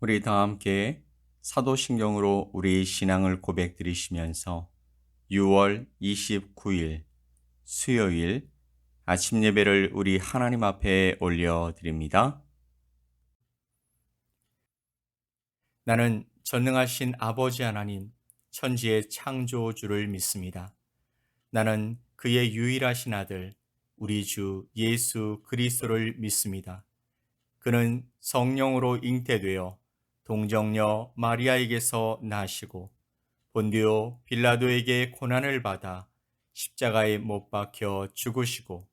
우리 다 함께 사도신경으로 우리 신앙을 고백드리시면서 6월 29일 수요일 아침 예배를 우리 하나님 앞에 올려드립니다. 나는 전능하신 아버지 하나님, 천지의 창조주를 믿습니다. 나는 그의 유일하신 아들, 우리 주 예수 그리스도를 믿습니다. 그는 성령으로 잉태되어 동정녀 마리아에게서 나시고 본디오 빌라도에게 고난을 받아 십자가에 못 박혀 죽으시고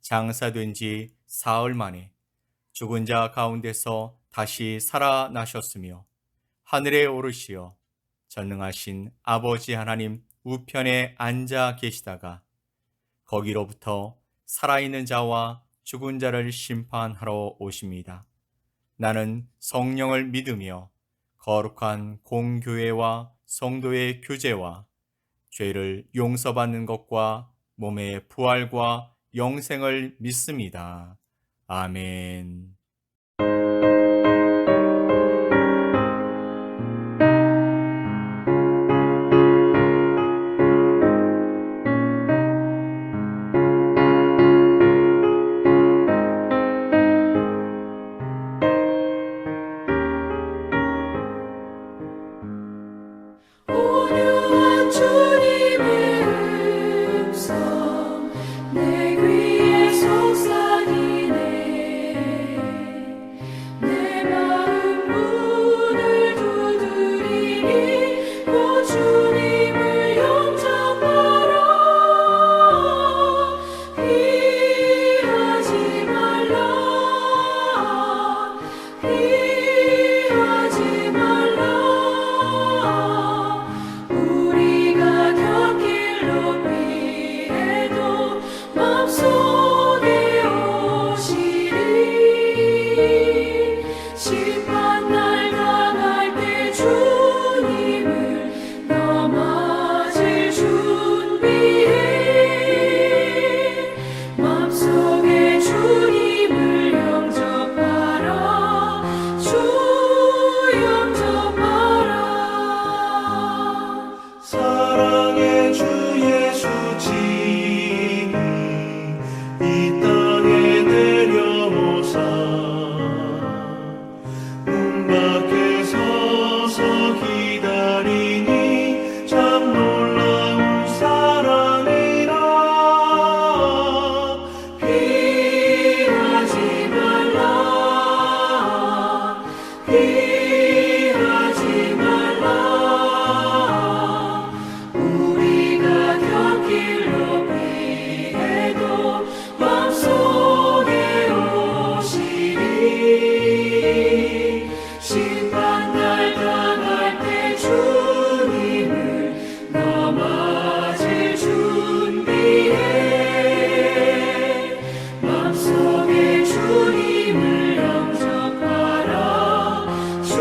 장사된 지 사흘 만에 죽은 자 가운데서 다시 살아나셨으며 하늘에 오르시어 전능하신 아버지 하나님 우편에 앉아 계시다가 거기로부터 살아있는 자와 죽은 자를 심판하러 오십니다. 나는 성령을 믿으며 거룩한 공교회와 성도의 교제와 죄를 용서받는 것과 몸의 부활과 영생을 믿습니다. 아멘. 온유한 주님의 음성 내 귀에 속삭이네. 내 마음 문을 두드리니 오 주님을 영접하라. 피하지 말라. 피하지 말라. 우리가 곁길로 피해도 맘속에 오시리. 심판날 당할 때 주님을 넘어질 준비해. 맘속에 주님을 영접하라. 주 영접하라. 사랑의 주 예수 친히 이 땅에 내려오사 문 밖에 서서 기다리니 참 놀라운 사랑이라. 피하지 말라. 피하지 말라. 우리가 곁길로 피해도 맘속에 오시리. 심판날 당할 때 주님을 넘어질 준비해. 맘속에 주님을 영접하라. 주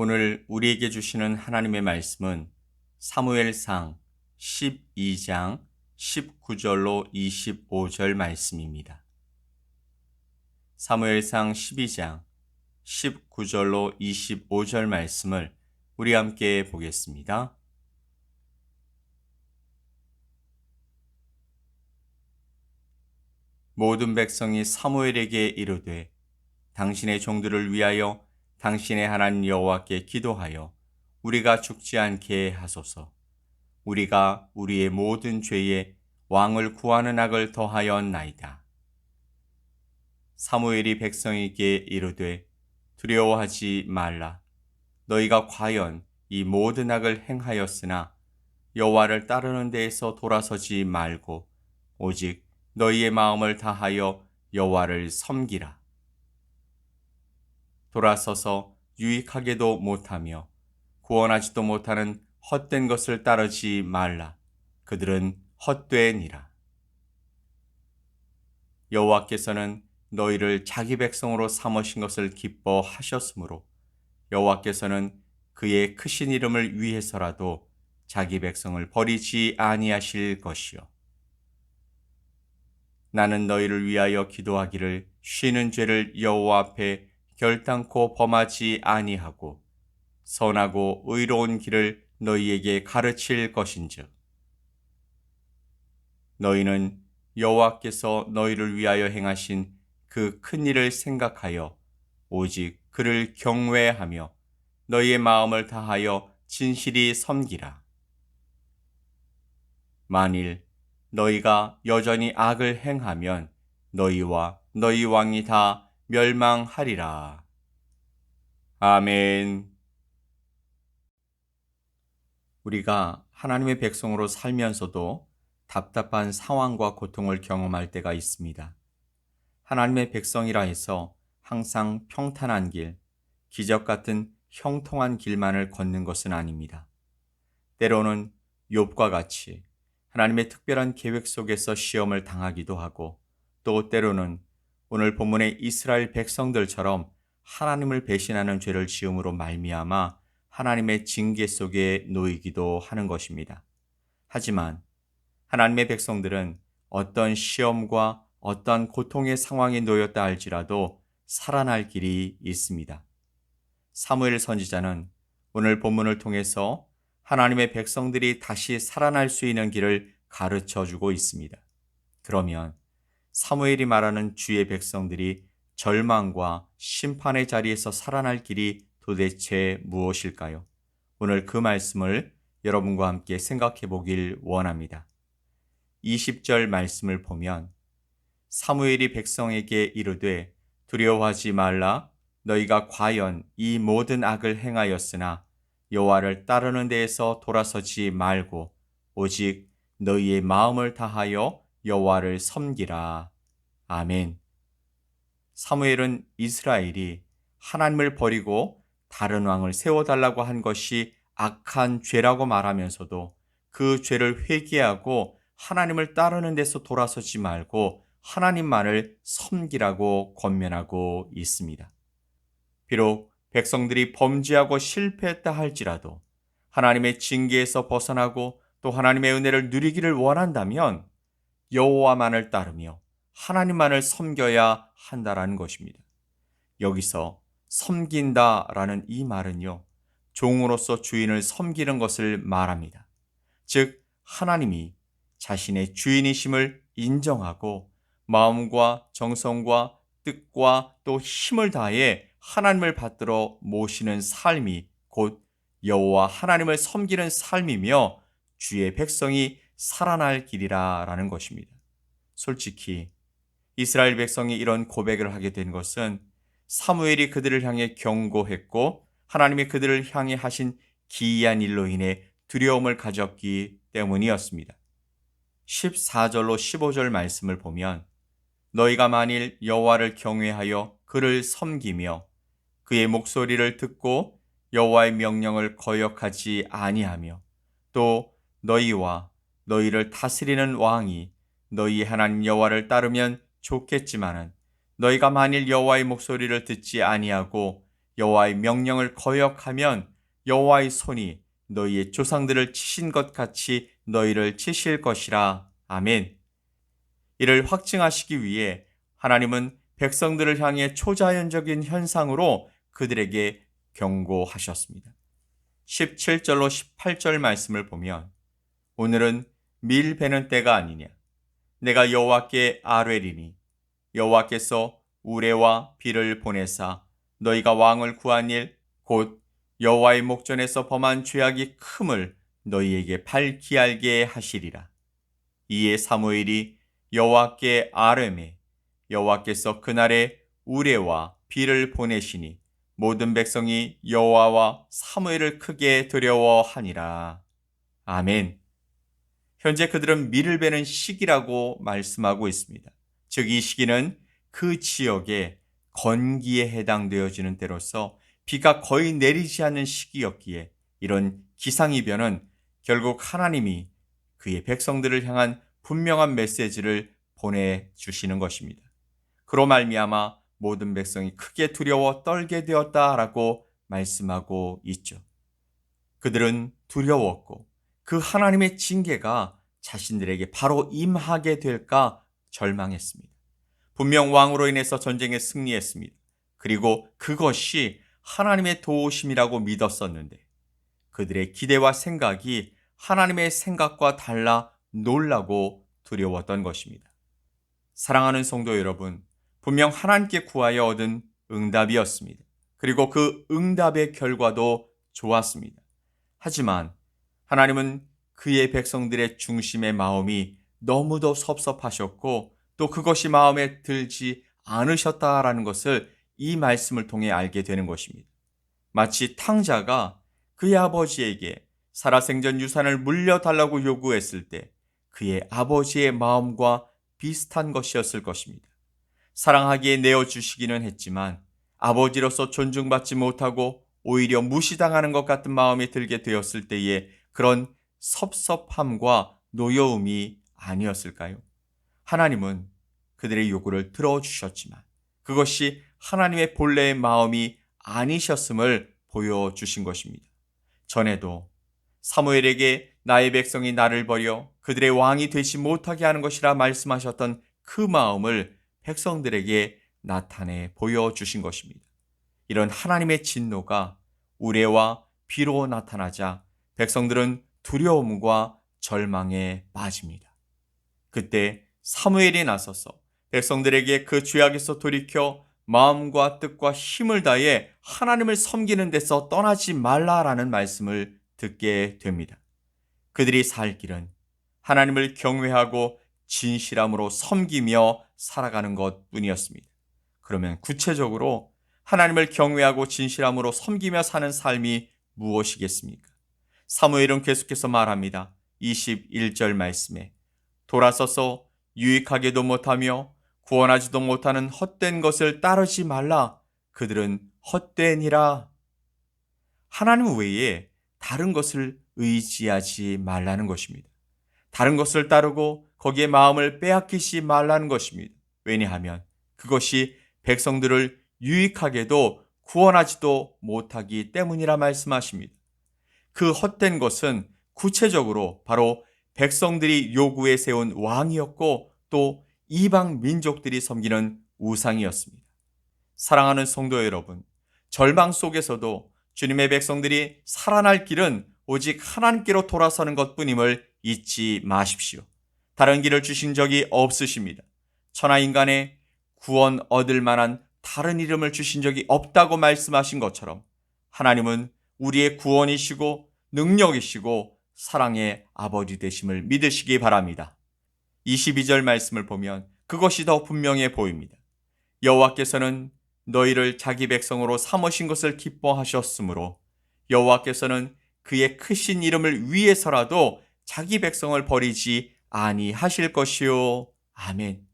오늘 우리에게 주시는 하나님의 말씀은 사무엘상 12장 19절로 25절 말씀입니다. 사무엘상 12장 19절로 25절 말씀을 우리 함께 보겠습니다. 모든 백성이 사무엘에게 이르되 당신의 종들을 위하여 당신의 하나님 여호와께 기도하여 우리가 죽지 않게 하소서. 우리가 우리의 모든 죄에 왕을 구하는 악을 더하였나이다. 사무엘이 백성에게 이르되 두려워하지 말라. 너희가 과연 이 모든 악을 행하였으나 여호와를 따르는 데에서 돌아서지 말고 오직 너희의 마음을 다하여 여호와를 섬기라. 돌아서서 유익하게도 못하며 구원하지도 못하는 헛된 것을 따르지 말라. 그들은 헛되니라. 여호와께서는 너희를 자기 백성으로 삼으신 것을 기뻐하셨으므로 여호와께서는 그의 크신 이름을 위해서라도 자기 백성을 버리지 아니하실 것이요. 나는 너희를 위하여 기도하기를 쉬는 죄를 여호와 앞에 결단코 범하지 아니하고 선하고 의로운 길을 너희에게 가르칠 것인즉 너희는 여호와께서 너희를 위하여 행하신 그 큰 일을 생각하여 오직 그를 경외하며 너희의 마음을 다하여 진실이 섬기라. 만일 너희가 여전히 악을 행하면 너희와 너희 왕이 다 멸망하리라. 아멘. 우리가 하나님의 백성으로 살면서도 답답한 상황과 고통을 경험할 때가 있습니다. 하나님의 백성이라 해서 항상 평탄한 길, 기적 같은 형통한 길만을 걷는 것은 아닙니다. 때로는 욥과 같이 하나님의 특별한 계획 속에서 시험을 당하기도 하고 또 때로는 오늘 본문의 이스라엘 백성들처럼 하나님을 배신하는 죄를 지음으로 말미암아 하나님의 징계 속에 놓이기도 하는 것입니다. 하지만 하나님의 백성들은 어떤 시험과 어떤 고통의 상황에 놓였다 할지라도 살아날 길이 있습니다. 사무엘 선지자는 오늘 본문을 통해서 하나님의 백성들이 다시 살아날 수 있는 길을 가르쳐 주고 있습니다. 그러면 사무엘이 말하는 주의 백성들이 절망과 심판의 자리에서 살아날 길이 도대체 무엇일까요? 오늘 그 말씀을 여러분과 함께 생각해 보길 원합니다. 20절 말씀을 보면 사무엘이 백성에게 이르되 두려워하지 말라. 너희가 과연 이 모든 악을 행하였으나 여호와를 따르는 데에서 돌아서지 말고 오직 너희의 마음을 다하여 여호와를 섬기라. 아멘. 사무엘은 이스라엘이 하나님을 버리고 다른 왕을 세워달라고 한 것이 악한 죄라고 말하면서도 그 죄를 회개하고 하나님을 따르는 데서 돌아서지 말고 하나님만을 섬기라고 권면하고 있습니다. 비록 백성들이 범죄하고 실패했다 할지라도 하나님의 징계에서 벗어나고 또 하나님의 은혜를 누리기를 원한다면 여호와만을 따르며 하나님만을 섬겨야 한다라는 것입니다. 여기서 섬긴다라는 이 말은요, 종으로서 주인을 섬기는 것을 말합니다. 즉 하나님이 자신의 주인이심을 인정하고 마음과 정성과 뜻과 또 힘을 다해 하나님을 받들어 모시는 삶이 곧 여호와 하나님을 섬기는 삶이며 주의 백성이 살아날 길이라는 것입니다. 솔직히 이스라엘 백성이 이런 고백을 하게 된 것은 사무엘이 그들을 향해 경고했고 하나님이 그들을 향해 하신 기이한 일로 인해 두려움을 가졌기 때문이었습니다. 14절로 15절 말씀을 보면 너희가 만일 여호와를 경외하여 그를 섬기며 그의 목소리를 듣고 여호와의 명령을 거역하지 아니하며 또 너희와 너희를 다스리는 왕이 너희 하나님 여호와를 따르면 좋겠지만은 너희가 만일 여호와의 목소리를 듣지 아니하고 여호와의 명령을 거역하면 여호와의 손이 너희의 조상들을 치신 것 같이 너희를 치실 것이라. 아멘. 이를 확증하시기 위해 하나님은 백성들을 향해 초자연적인 현상으로 그들에게 경고하셨습니다. 17절로 18절 말씀을 보면 오늘은 밀 베는 때가 아니냐. 내가 여호와께 아뢰리니 여호와께서 우레와 비를 보내사 너희가 왕을 구한 일 곧 여호와의 목전에서 범한 죄악이 큼을 너희에게 밝히 알게 하시리라. 이에 사무엘이 여호와께 아뢰매 여호와께서 그날에 우레와 비를 보내시니 모든 백성이 여호와와 사무엘을 크게 두려워하니라. 아멘. 현재 그들은 밀을 베는 시기라고 말씀하고 있습니다. 즉 이 시기는 그 지역의 건기에 해당되어지는 때로서 비가 거의 내리지 않는 시기였기에 이런 기상이변은 결국 하나님이 그의 백성들을 향한 분명한 메시지를 보내주시는 것입니다. 그로 말미암아 모든 백성이 크게 두려워 떨게 되었다라고 말씀하고 있죠. 그들은 두려웠고 그 하나님의 징계가 자신들에게 바로 임하게 될까 절망했습니다. 분명 왕으로 인해서 전쟁에 승리했습니다. 그리고 그것이 하나님의 도우심이라고 믿었었는데 그들의 기대와 생각이 하나님의 생각과 달라 놀라고 두려웠던 것입니다. 사랑하는 성도 여러분, 분명 하나님께 구하여 얻은 응답이었습니다. 그리고 그 응답의 결과도 좋았습니다. 하지만 하나님은 그의 백성들의 중심의 마음이 너무도 섭섭하셨고 또 그것이 마음에 들지 않으셨다라는 것을 이 말씀을 통해 알게 되는 것입니다. 마치 탕자가 그의 아버지에게 살아생전 유산을 물려달라고 요구했을 때 그의 아버지의 마음과 비슷한 것이었을 것입니다. 사랑하기에 내어주시기는 했지만 아버지로서 존중받지 못하고 오히려 무시당하는 것 같은 마음이 들게 되었을 때의 그런 섭섭함과 노여움이 아니었을까요? 하나님은 그들의 요구를 들어주셨지만 그것이 하나님의 본래의 마음이 아니셨음을 보여주신 것입니다. 전에도 사무엘에게 나의 백성이 나를 버려 그들의 왕이 되지 못하게 하는 것이라 말씀하셨던 그 마음을 백성들에게 나타내 보여주신 것입니다. 이런 하나님의 진노가 우레와 비로 나타나자 백성들은 두려움과 절망에 빠집니다. 그때 사무엘이 나서서 백성들에게 그 죄악에서 돌이켜 마음과 뜻과 힘을 다해 하나님을 섬기는 데서 떠나지 말라라는 말씀을 듣게 됩니다. 그들이 살 길은 하나님을 경외하고 진실함으로 섬기며 살아가는 것뿐이었습니다. 그러면 구체적으로 하나님을 경외하고 진실함으로 섬기며 사는 삶이 무엇이겠습니까? 사무엘은 계속해서 말합니다. 21절 말씀에 돌아서서 유익하게도 못하며 구원하지도 못하는 헛된 것을 따르지 말라. 그들은 헛되니라. 하나님 외에 다른 것을 의지하지 말라는 것입니다. 다른 것을 따르고 거기에 마음을 빼앗기지 말라는 것입니다. 왜냐하면 그것이 백성들을 유익하게도 구원하지도 못하기 때문이라 말씀하십니다. 그 헛된 것은 구체적으로 바로 백성들이 요구해 세운 왕이었고 또 이방 민족들이 섬기는 우상이었습니다. 사랑하는 성도 여러분, 절망 속에서도 주님의 백성들이 살아날 길은 오직 하나님께로 돌아서는 것뿐임을 잊지 마십시오. 다른 길을 주신 적이 없으십니다. 천하인간의 구원 얻을 만한 다른 이름을 주신 적이 없다고 말씀하신 것처럼 하나님은 우리의 구원이시고 능력이시고 사랑의 아버지 되심을 믿으시기 바랍니다. 22절 말씀을 보면 그것이 더 분명해 보입니다. 여호와께서는 너희를 자기 백성으로 삼으신 것을 기뻐하셨으므로 여호와께서는 그의 크신 이름을 위해서라도 자기 백성을 버리지 아니하실 것이요. 아멘.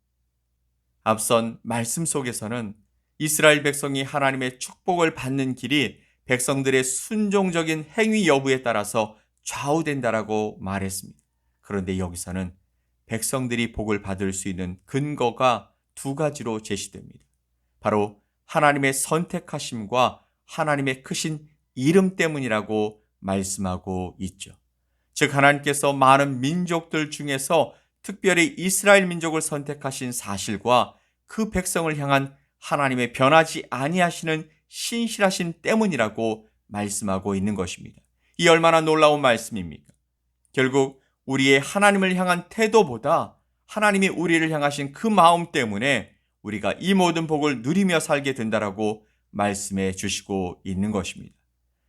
앞선 말씀 속에서는 이스라엘 백성이 하나님의 축복을 받는 길이 백성들의 순종적인 행위 여부에 따라서 좌우된다라고 말했습니다. 그런데 여기서는 백성들이 복을 받을 수 있는 근거가 두 가지로 제시됩니다. 바로 하나님의 선택하심과 하나님의 크신 이름 때문이라고 말씀하고 있죠. 즉 하나님께서 많은 민족들 중에서 특별히 이스라엘 민족을 선택하신 사실과 그 백성을 향한 하나님의 변하지 아니하시는 신실하심 때문이라고 말씀하고 있는 것입니다. 이 얼마나 놀라운 말씀입니까? 결국 우리의 하나님을 향한 태도보다 하나님이 우리를 향하신 그 마음 때문에 우리가 이 모든 복을 누리며 살게 된다라고 말씀해 주시고 있는 것입니다.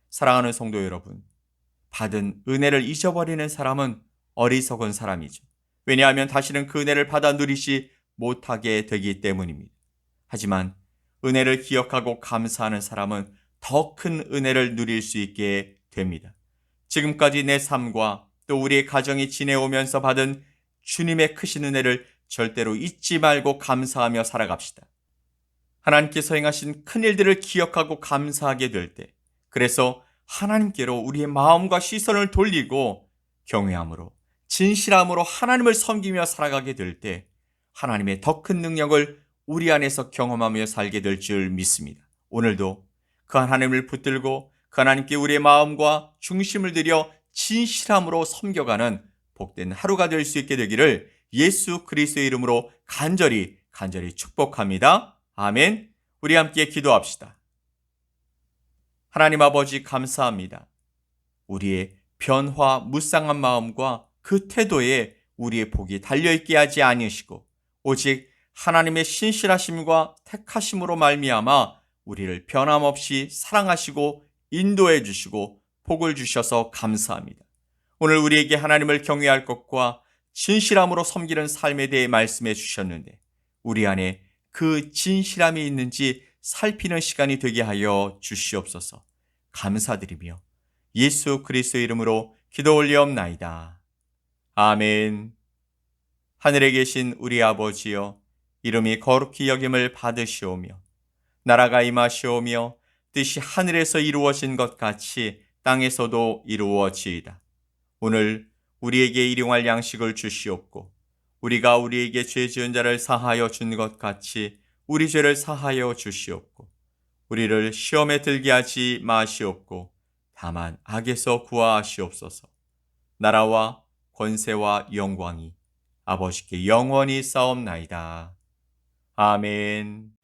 사랑하는 성도 여러분, 받은 은혜를 잊어버리는 사람은 어리석은 사람이죠. 왜냐하면 다시는 그 은혜를 받아 누리지 못하게 되기 때문입니다. 하지만 은혜를 기억하고 감사하는 사람은 더 큰 은혜를 누릴 수 있게 됩니다. 지금까지 내 삶과 또 우리의 가정이 지내오면서 받은 주님의 크신 은혜를 절대로 잊지 말고 감사하며 살아갑시다. 하나님께서 행하신 큰 일들을 기억하고 감사하게 될 때, 그래서 하나님께로 우리의 마음과 시선을 돌리고 경외함으로 진실함으로 하나님을 섬기며 살아가게 될 때 하나님의 더 큰 능력을 우리 안에서 경험하며 살게 될 줄 믿습니다. 오늘도 그 하나님을 붙들고 그 하나님께 우리의 마음과 중심을 들여 진실함으로 섬겨가는 복된 하루가 될 수 있게 되기를 예수 그리스도의 이름으로 간절히 축복합니다. 아멘. 우리 함께 기도합시다. 하나님 아버지 감사합니다. 우리의 변화 무쌍한 마음과 그 태도에 우리의 복이 달려있게 하지 아니시고 오직 하나님의 신실하심과 택하심으로 말미암아 우리를 변함없이 사랑하시고 인도해 주시고 복을 주셔서 감사합니다. 오늘 우리에게 하나님을 경외할 것과 진실함으로 섬기는 삶에 대해 말씀해 주셨는데 우리 안에 그 진실함이 있는지 살피는 시간이 되게 하여 주시옵소서. 감사드리며 예수 그리스도의 이름으로 기도 올리옵나이다. 아멘. 하늘에 계신 우리 아버지여, 이름이 거룩히 여김을 받으시오며 나라가 임하시오며 뜻이 하늘에서 이루어진 것 같이 땅에서도 이루어지이다. 오늘 우리에게 일용할 양식을 주시옵고 우리가 우리에게 죄 지은 자를 사하여 준 것 같이 우리 죄를 사하여 주시옵고 우리를 시험에 들게 하지 마시옵고 다만 악에서 구하시옵소서. 나라와 권세와 영광이 아버지께 영원히 싸움나이다. 아멘.